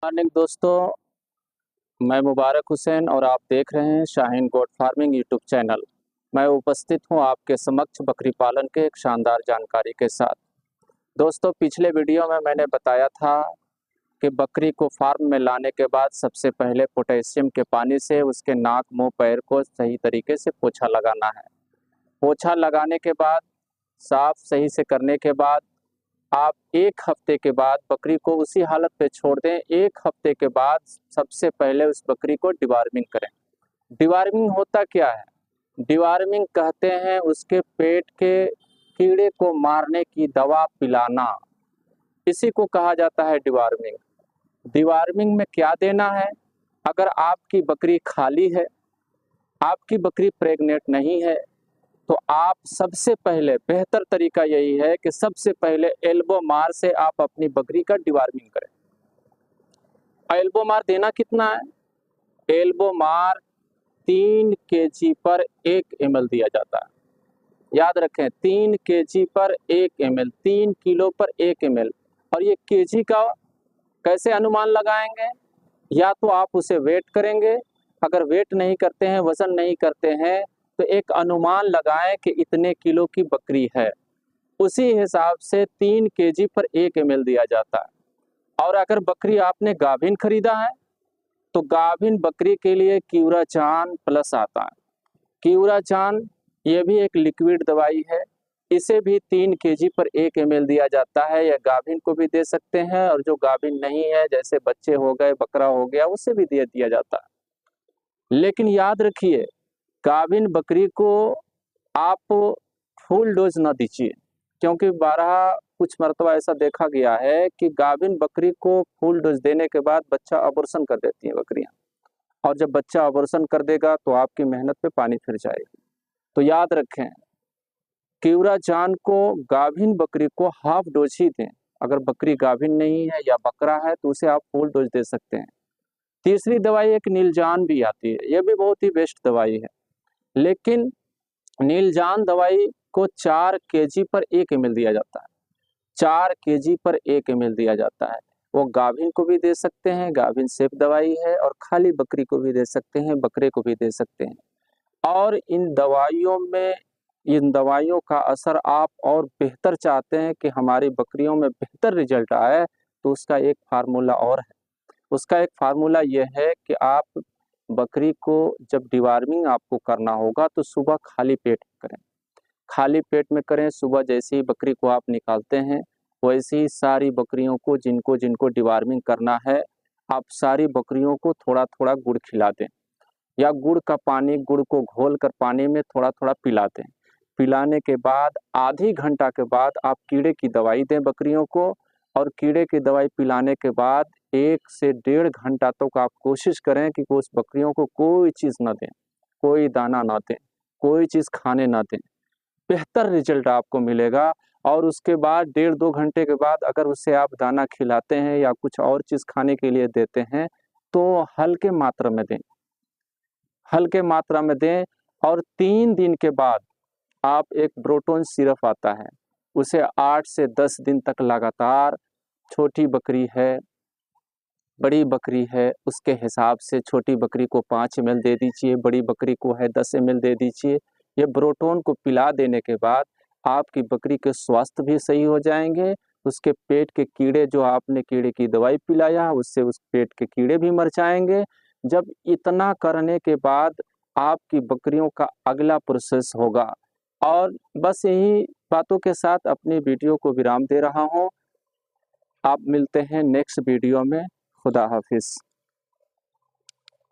Morning दोस्तों, मैं मुबारक हुसैन और आप देख रहे हैं Shaheen goat farming YouTube channel. मैं उपस्थित हूं आपके समक्ष बकरी पालन के एक शानदार जानकारी के साथ। दोस्तों, पिछले वीडियो में मैंने बताया था कि बकरी को फार्म में लाने के बाद सबसे पहले पोटेशियम के पानी से उसके नाक, मुंह, पैर को सही तरीके से पोछा लगाना है। पोछा लगाने के बाद साफ सही से करने के बाद आप 1 हफ्ते के बाद बकरी को उसी हालत पे छोड़ दें। 1 हफ्ते के बाद सबसे पहले उस बकरी को डिवार्मिंग करें। डिवार्मिंग होता क्या है? डिवार्मिंग कहते हैं उसके पेट के कीड़े को मारने की दवा पिलाना, इसी को कहा जाता है डिवार्मिंग। डिवार्मिंग में क्या देना है? अगर आपकी बकरी खाली है, आपकी बकरी प्रेग्नेंट नहीं है, तो आप सबसे पहले बेहतर तरीका यही है कि सबसे पहले एल्बो मार से आप अपनी बकरी का डिवार्मिंग करें। एल्बो मार देना कितना है? एल्बो मार 3 kg पर 1 ml दिया जाता है। याद रखें, 3 kg पर 1 ml, 3 किलो पर 1 ml। और ये केजी का कैसे अनुमान लगाएंगे? या तो आप उसे वेट करेंगे, अगर वेट नहीं करते हैं, वजन नहीं करते हैं, तो एक अनुमान लगाएं कि इतने किलो की बकरी है, उसी हिसाब से 3 kg पर 1 ml दिया जाता है। और अगर बकरी आपने गाभिन खरीदा है तो गाभिन बकरी के लिए क्यूराचान प्लस आता है। क्यूराचान ये भी एक लिक्विड दवाई है, इसे भी 3 kg पर 1 ml दिया जाता है। या गाभिन को भी दे सकते हैं और जो गाभिन नहीं है, जैसे बच्चे हो गए, बकरा हो गया, उसे भी दे दिया जाता है। लेकिन याद रखिए, गाभिन बकरी को आप फुल डोज ना दीजिए, क्योंकि कुछ मरतबा ऐसा देखा गया है कि गाभिन बकरी को फुल डोज देने के बाद बच्चा अबॉर्शन कर देती है बकरियां, और जब बच्चा अबॉर्शन कर देगा तो आपकी मेहनत पे पानी फिर जाएगी। तो याद रखें, क्यूराचान को गाभिन बकरी को हाफ डोज ही दें। अगर बकरी गाभिन नहीं है या बकरा है तो उसे आप फुल डोज दे सकते हैं। तीसरी दवाई एक नीलजान भी आती है, यह भी बहुत ही बेस्ट दवाई है। लेकिन नीलजान दवाई को 4 kg पर 1 ml दिया जाता है। 4 kg पर 1 ml दिया जाता है। वो गाभिन को भी दे सकते हैं, गाभिन सेफ दवाई है, और खाली बकरी को भी दे सकते हैं, बकरे को भी दे सकते हैं। और इन दवाइयों का असर आप और बेहतर चाहते हैं कि हमारी बकरियों में बेहतर रिजल्ट आए, तो उसका एक फार्मूला और है। उसका एक फार्मूला यह है कि आप बकरी को जब डिवार्मिंग आपको करना होगा तो सुबह खाली पेट करें। खाली पेट में करें। सुबह जैसे ही बकरी को आप निकालते हैं, वैसे ही सारी बकरियों को जिनको जिनको डिवार्मिंग करना है, आप सारी बकरियों को थोड़ा थोड़ा गुड़ खिला दें, या गुड़ को घोल कर पानी में थोड़ा थोड़ा पिला दें। पिलाने के बाद आधी घंटा के बाद आप कीड़े की दवाई दें बकरियों को, और कीड़े की दवाई पिलाने के बाद 1 से 1.5 घंटा तक आप कोशिश करें कि उस बकरियों को कोई चीज़ ना दें, कोई दाना ना दें, कोई चीज़ खाने ना दें। बेहतर रिजल्ट आपको मिलेगा। और उसके बाद 1.5-2 घंटे के बाद अगर उसे आप दाना खिलाते हैं या कुछ और चीज़ खाने के लिए देते हैं, तो हल्के मात्रा में दें, हल्के मात्रा में दें। और 3 दिन के बाद आप एक ब्रोटोन सिरप आता है, उसे 8 से 10 दिन तक लगातार, छोटी बकरी है, बड़ी बकरी है, उसके हिसाब से छोटी बकरी को 5 ml दे दीजिए, बड़ी बकरी को है 10 ml दे दीजिए। ये ब्रोटोन को पिला देने के बाद आपकी बकरी के स्वास्थ्य भी सही हो जाएंगे। उसके पेट के कीड़े, जो आपने कीड़े की दवाई पिलाया, उससे उस पेट के कीड़े भी मर जाएंगे। जब इतना करने के बाद आपकी बकरियों का अगला प्रोसेस होगा। और बस यही बातों के साथ अपनी वीडियो को विराम दे रहा हूँ। आप मिलते हैं नेक्स्ट वीडियो में। खुदा हाफिज़।